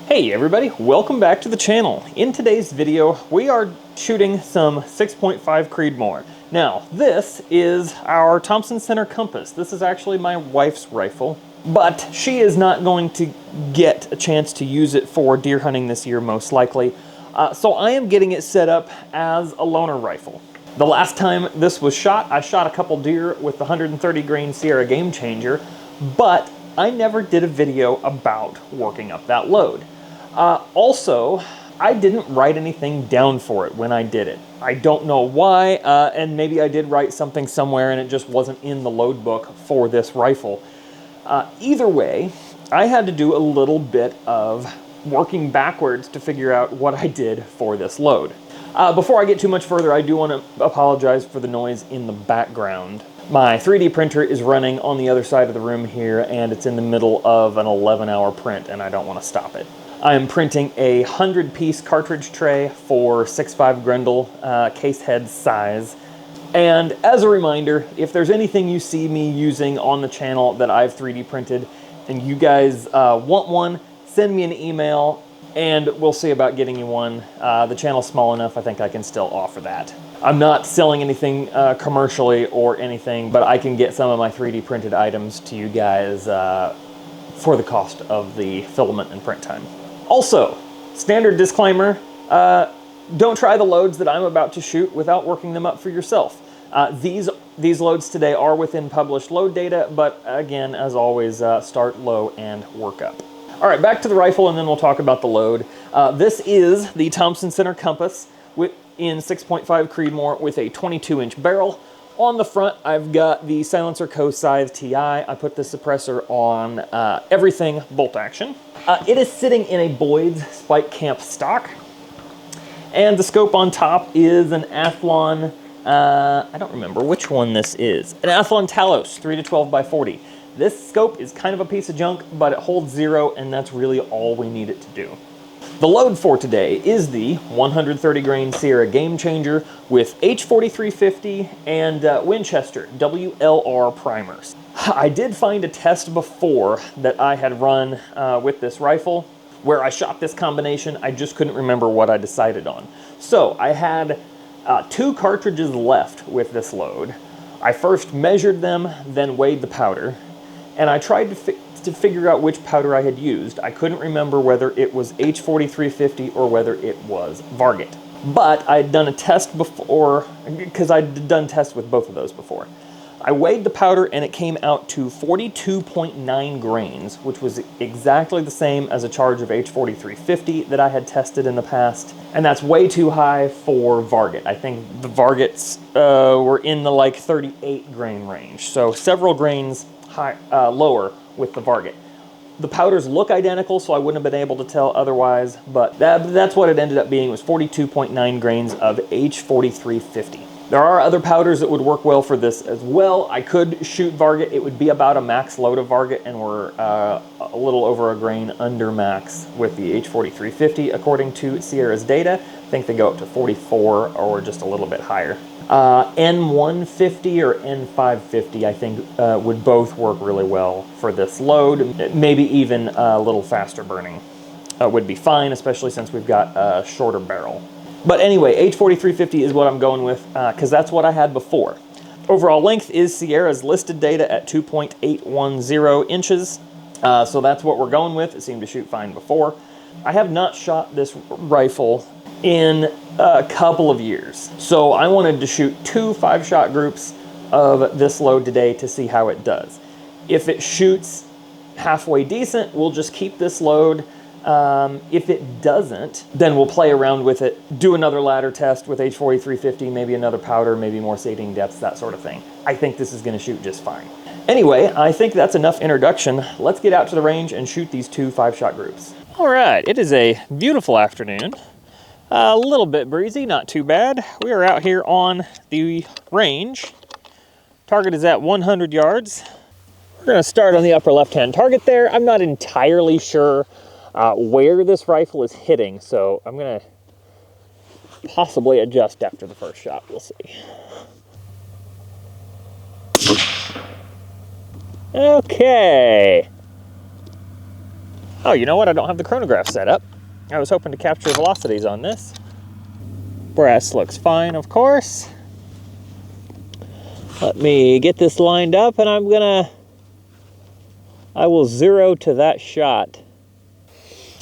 Hey everybody, welcome back to the channel. In today's video, we are shooting some 6.5 Creedmoor. Now, this is our Thompson Center Compass. This is actually my wife's rifle, but she is not going to get a chance to use it for deer hunting this year, most likely. So I am getting it set up as a loner rifle. The last time this was shot, I shot a couple deer with the 130 grain Sierra Gamechanger, but I never did a video about working up that load. Also, I didn't write anything down for it when I did it. I don't know why, and maybe I did write something somewhere and it just wasn't in the load book for this rifle. Either way, I had to do a little bit of working backwards to figure out what I did for this load. Before I get too much further, I do want to apologize for the noise in the background. My 3D printer is running on the other side of the room here, and it's in the middle of an 11-hour print, and I don't want to stop it. I am printing a 100-piece cartridge tray for 6.5 Grendel case head size. And as a reminder, if there's anything you see me using on the channel that I've 3D printed and you guys want one, send me an email and we'll see about getting you one. The channel's small enough, I think I can still offer that. I'm not selling anything commercially or anything, but I can get some of my 3D printed items to you guys for the cost of the filament and print time. Also, standard disclaimer, don't try the loads that I'm about to shoot without working them up for yourself. These loads today are within published load data, but again, as always, start low and work up. All right, back to the rifle and then we'll talk about the load. This is the Thompson Center Compass in 6.5 Creedmoor with a 22-inch barrel. On the front, I've got the Silencer Co. Scythe TI. I put the suppressor on everything bolt action. It is sitting in a Boyd's Spike Camp stock. And the scope on top is an Athlon, I don't remember which one this is. An Athlon Talos 3-12 by 40. This scope is kind of a piece of junk, but it holds 0, and that's really all we need it to do. The load for today is the 130 grain Sierra Gamechanger with H4350 and Winchester WLR primers. I did find a test before that I had run with this rifle where I shot this combination. I just couldn't remember what I decided on. So I had 2 cartridges left with this load. I first measured them, then weighed the powder, and I tried to figure out which powder I had used. I couldn't remember whether it was H4350 or whether it was Varget. But I had done a test before, because I'd done tests with both of those before. I weighed the powder and it came out to 42.9 grains, which was exactly the same as a charge of H4350 that I had tested in the past. And that's way too high for Varget. I think the Vargets were in the like 38 grain range. So several grains lower with the Varget. The powders look identical, so I wouldn't have been able to tell otherwise, but that's what it ended up being, was 42.9 grains of H4350. There are other powders that would work well for this as well. I could shoot Varget. It would be about a max load of Varget, and we're a little over a grain under max with the H4350 according to Sierra's data. I think they go up to 44 or just a little bit higher. N150 or N550 I think would both work really well for this load. Maybe even a little faster burning would be fine, especially since we've got a shorter barrel. But anyway, H4350 is what I'm going with because that's what I had before. Overall length is Sierra's listed data at 2.810 inches. So that's what we're going with. It seemed to shoot fine before. I have not shot this rifle in a couple of years. So I wanted to shoot 2 5-shot groups of this load today to see how it does. If it shoots halfway decent, we'll just keep this load. If it doesn't, then we'll play around with it, do another ladder test with H4350, maybe another powder, maybe more sating depths, that sort of thing. I think this is going to shoot just fine. Anyway, I think that's enough introduction. Let's get out to the range and shoot these 2 5-shot groups. All right, it is a beautiful afternoon. A little bit breezy, not too bad. We are out here on the range. Target is at 100 yards. We're going to start on the upper left-hand target there. I'm not entirely sure where this rifle is hitting, so I'm going to possibly adjust after the first shot. We'll see. Okay. Oh, you know what? I don't have the chronograph set up. I was hoping to capture velocities on this. Brass looks fine, of course. Let me get this lined up, and I will zero to that shot.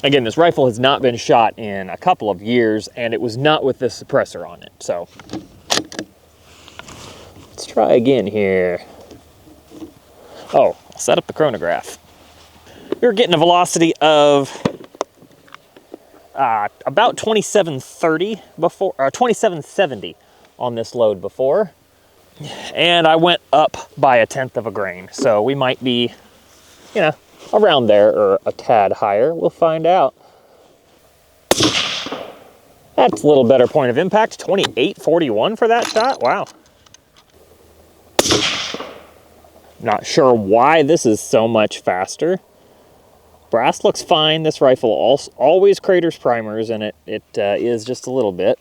Again, this rifle has not been shot in a couple of years, and it was not with this suppressor on it, so. Let's try again here. Oh, I'll set up the chronograph. We were getting a velocity of about 2730 before, or 2770 on this load before. And I went up by 1/10 of a grain. So we might be, you know, around there or a tad higher. We'll find out. That's a little better point of impact. 2841 for that shot. Wow. Not sure why this is so much faster. Brass looks fine. This rifle always craters primers, and it is just a little bit.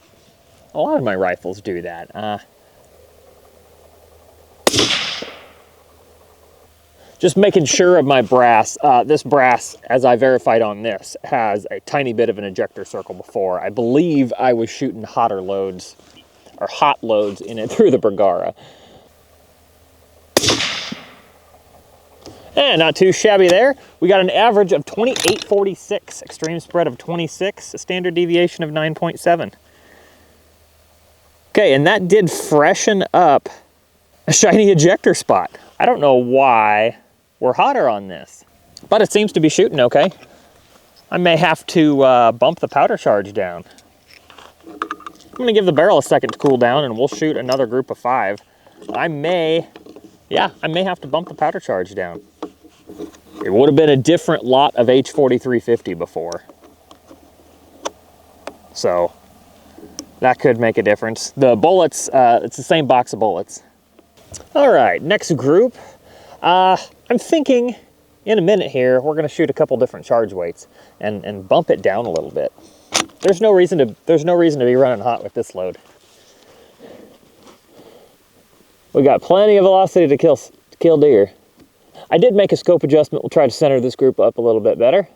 A lot of my rifles do that. Just making sure of my brass. This brass, as I verified on this, has a tiny bit of an ejector circle before. I believe I was shooting hotter loads, or hot loads in it through the Bergara. And not too shabby there. We got an average of 2846, extreme spread of 26, a standard deviation of 9.7. Okay, and that did freshen up a shiny ejector spot. I don't know why we're hotter on this, but it seems to be shooting okay. I may have to bump the powder charge down. I'm gonna give the barrel a second to cool down, and we'll shoot another group of 5. I may have to bump the powder charge down. It would have been a different lot of H4350 before. So that could make a difference. The bullets, it's the same box of bullets. All right, next group. I'm thinking in a minute here, we're gonna shoot a couple different charge weights and bump it down a little bit. There's no reason to be running hot with this load. We got plenty of velocity to kill deer. I did make a scope adjustment. We'll try to center this group up a little bit better.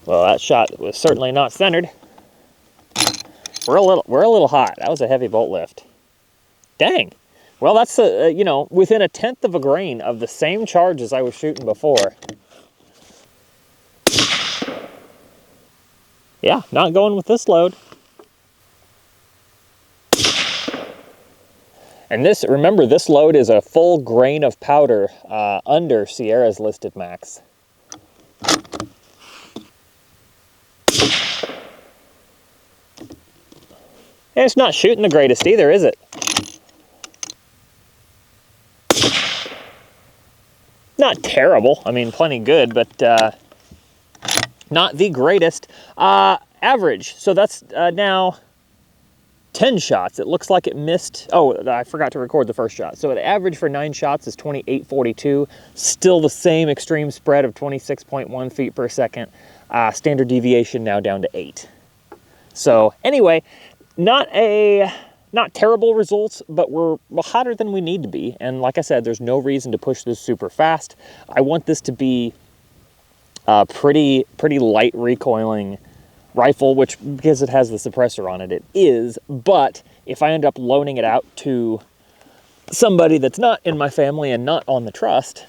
Well, that shot was certainly not centered. We're a little hot. That was a heavy bolt lift. Dang. Well, that's you know, within 1/10 of a grain of the same charge as I was shooting before. Yeah, not going with this load. And this, remember, this load is a full grain of powder under Sierra's listed max. And it's not shooting the greatest either, is it? Not terrible. I mean, plenty good, but not the greatest. Average. So that's now 10 shots. It looks like it missed. Oh, I forgot to record the first shot. So the average for 9 shots is 2842. Still the same extreme spread of 26.1 feet per second. Standard deviation now down to 8. So anyway, not terrible results, but we're hotter than we need to be. And like I said, there's no reason to push this super fast. I want this to be a pretty light recoiling rifle, which, because it has the suppressor on it, it is. But if I end up loaning it out to somebody that's not in my family and not on the trust,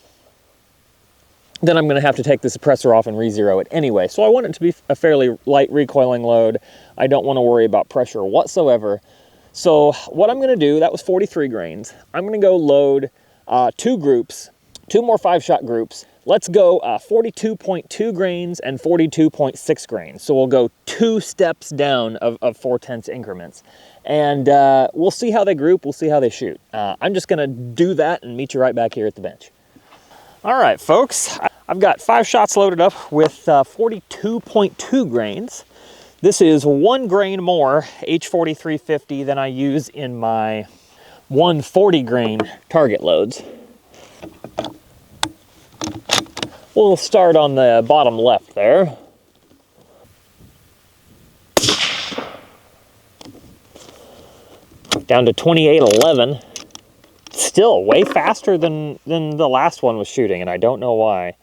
then I'm going to have to take the suppressor off and re-zero it anyway. So I want it to be a fairly light recoiling load. I don't want to worry about pressure whatsoever. So what I'm going to do, that was 43 grains. I'm going to go load 2 groups, 2 more 5-shot groups. Let's go 42.2 grains and 42.6 grains. So we'll go 2 steps down of 4/10 increments. And we'll see how they group, we'll see how they shoot. I'm just gonna do that and meet you right back here at the bench. All right, folks, I've got 5 shots loaded up with 42.2 grains. This is 1 grain more H4350 than I use in my 140 grain target loads. We'll start on the bottom left there. Down to 2811. still way faster than the last one was shooting, and I don't know why.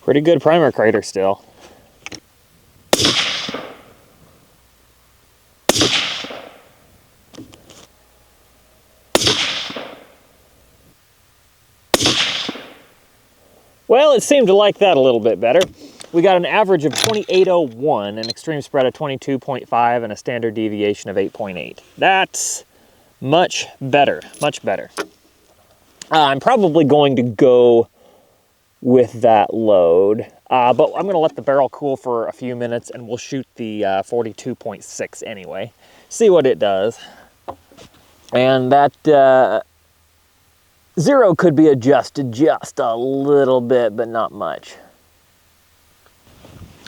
Pretty good primer crater still. Well, it seemed to like that a little bit better. We got an average of 2801, an extreme spread of 22.5, and a standard deviation of 8.8. That's much better, much better. I'm probably going to go with that load, but I'm going to let the barrel cool for a few minutes, and we'll shoot the 42.6 anyway. See what it does. And that 0 could be adjusted just a little bit, but not much.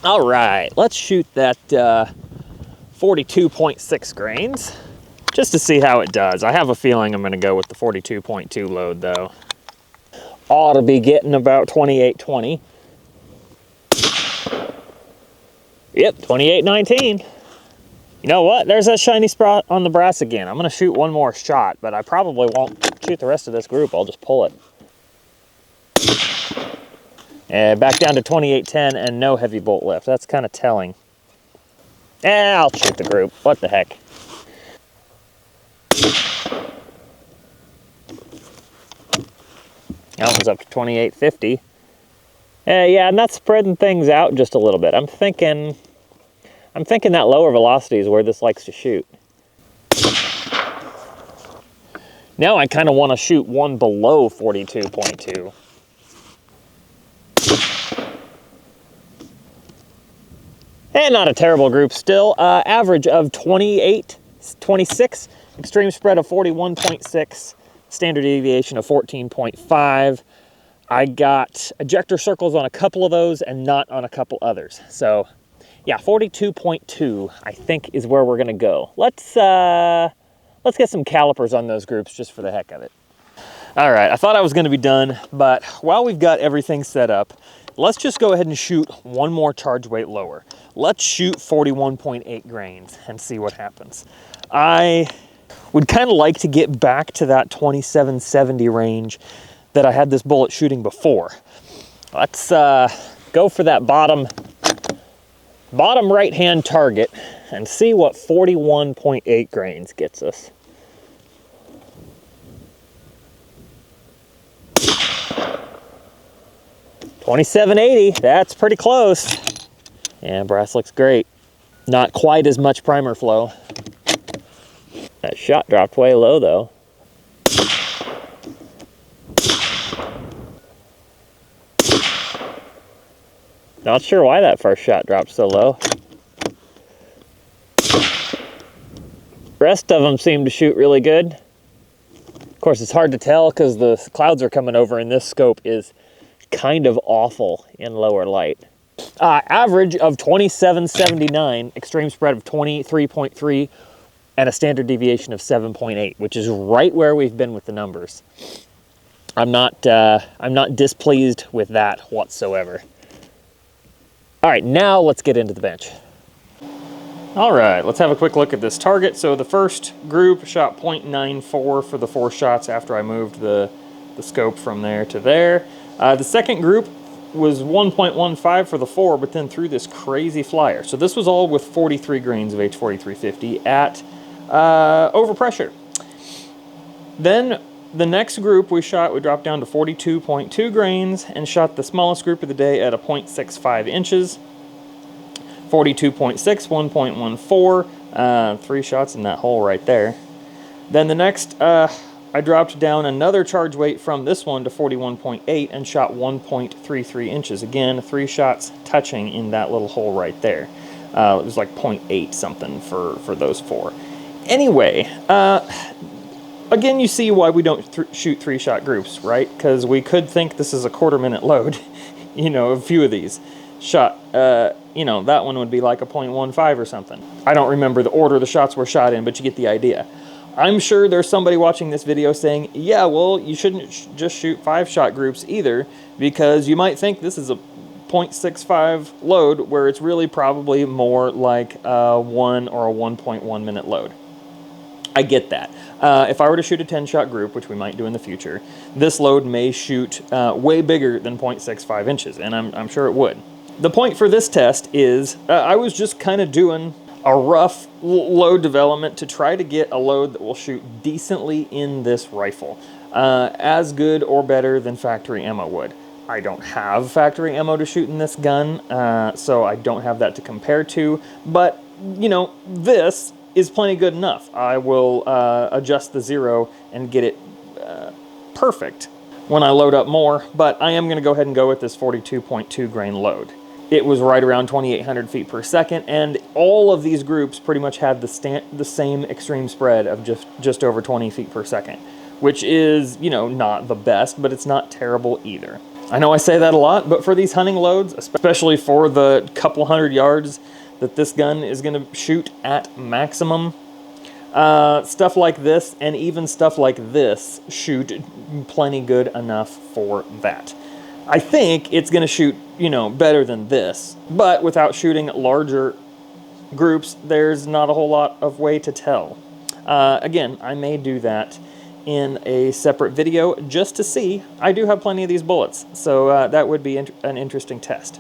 All right, let's shoot that 42.6 grains just to see how it does. I have a feeling I'm going to go with the 42.2 load though. Ought to be getting about 28.20. Yep, 28.19. You know what? There's that shiny spot on the brass again. I'm going to shoot one more shot, but I probably won't shoot the rest of this group. I'll just pull it. And back down to 28.10 and no heavy bolt lift. That's kind of telling. I'll shoot the group. What the heck. That one's up to 28.50. Yeah, and that's spreading things out just a little bit. I'm thinking that lower velocity is where this likes to shoot. Now I kind of want to shoot one below 42.2. And not a terrible group still. Average of 28.26, extreme spread of 41.6, standard deviation of 14.5. I got ejector circles on a couple of those and not on a couple others. So yeah, 42.2 I think is where we're gonna go. Let's get some calipers on those groups just for the heck of it. All right, I thought I was gonna be done, but while we've got everything set up, let's just go ahead and shoot one more charge weight lower. Let's shoot 41.8 grains and see what happens. I would kind of like to get back to that 2770 range that I had this bullet shooting before. Let's go for that bottom right-hand target and see what 41.8 grains gets us. $27.80, that's pretty close. Yeah, brass looks great. Not quite as much primer flow. That shot dropped way low though. Not sure why that first shot dropped so low. Rest of them seem to shoot really good. Of course, it's hard to tell because the clouds are coming over and this scope is kind of awful in lower light. Average of 2779, extreme spread of 23.3, and a standard deviation of 7.8, which is right where we've been with the numbers. I'm not displeased with that whatsoever. All right, now let's get into the bench. All right, let's have a quick look at this target. So the first group shot 0.94 for the 4 shots after I moved the scope from there to there. The second group was 1.15 for the 4, but then threw this crazy flyer. So this was all with 43 grains of H4350 at overpressure. Then the next group we dropped down to 42.2 grains and shot the smallest group of the day at a 0.65 inches. 42.6, 1.14, 3 shots in that hole right there. Then the next, I dropped down another charge weight from this one to 41.8 and shot 1.33 inches. Again, 3 shots touching in that little hole right there. It was like 0.8 something for those 4. Anyway, again, you see why we don't shoot 3-shot groups, right? Because we could think this is a quarter-minute load, you know, a few of these. Shot, you know, that one would be like a 0.15 or something. I don't remember the order the shots were shot in, but you get the idea. I'm sure there's somebody watching this video saying, yeah, well, you shouldn't just shoot 5-shot groups either, because you might think this is a 0.65 load, where it's really probably more like a 1 or a 1.1 minute load. I get that. If I were to shoot a 10-shot group, which we might do in the future, this load may shoot way bigger than 0.65 inches, and I'm sure it would. The point for this test is I was just kind of doing a rough load development to try to get a load that will shoot decently in this rifle, as good or better than factory ammo would. I don't have factory ammo to shoot in this gun, so I don't have that to compare to, but, you know, this is plenty good enough. I will adjust the zero and get it perfect when I load up more, but I am going to go ahead and go with this 42.2 grain load. It was right around 2,800 feet per second, and all of these groups pretty much had the same extreme spread of just over 20 feet per second, which is, you know, not the best, but it's not terrible either. I know I say that a lot, but for these hunting loads, especially for the couple hundred yards that this gun is going to shoot at maximum, stuff like this and even stuff like this shoot plenty good enough for that. I think it's going to shoot, you know, better than this, but without shooting larger groups, there's not a whole lot of way to tell. Again, I may do that in a separate video just to see. I do have plenty of these bullets, so that would be an interesting test.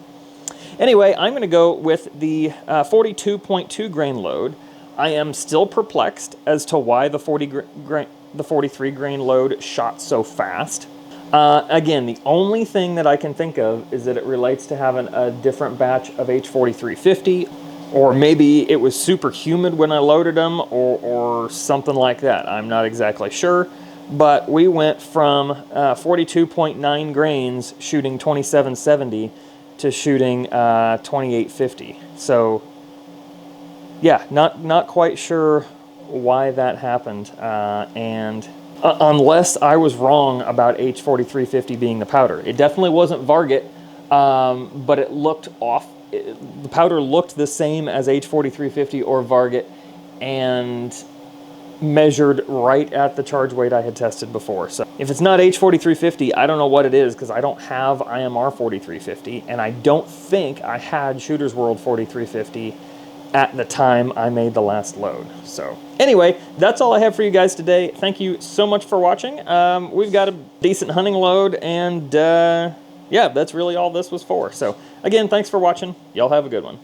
Anyway, I'm going to go with the 42.2 grain load. I am still perplexed as to why the 43 grain load shot so fast. Again, the only thing that I can think of is that it relates to having a different batch of H4350, or maybe it was super humid when I loaded them, or something like that. I'm not exactly sure, but we went from 42.9 grains shooting 2770 to shooting 2850. So yeah, not quite sure why that happened, and unless I was wrong about H4350 being the powder. It definitely wasn't Varget, but it looked off. The powder looked the same as H4350 or Varget and measured right at the charge weight I had tested before. So if it's not H4350, I don't know what it is, because I don't have IMR 4350, and I don't think I had Shooter's World 4350 at the time I made the last load. So anyway, that's all I have for you guys today. Thank you so much for watching. We've got a decent hunting load, and yeah, that's really all this was for. So again, thanks for watching. Y'all have a good one.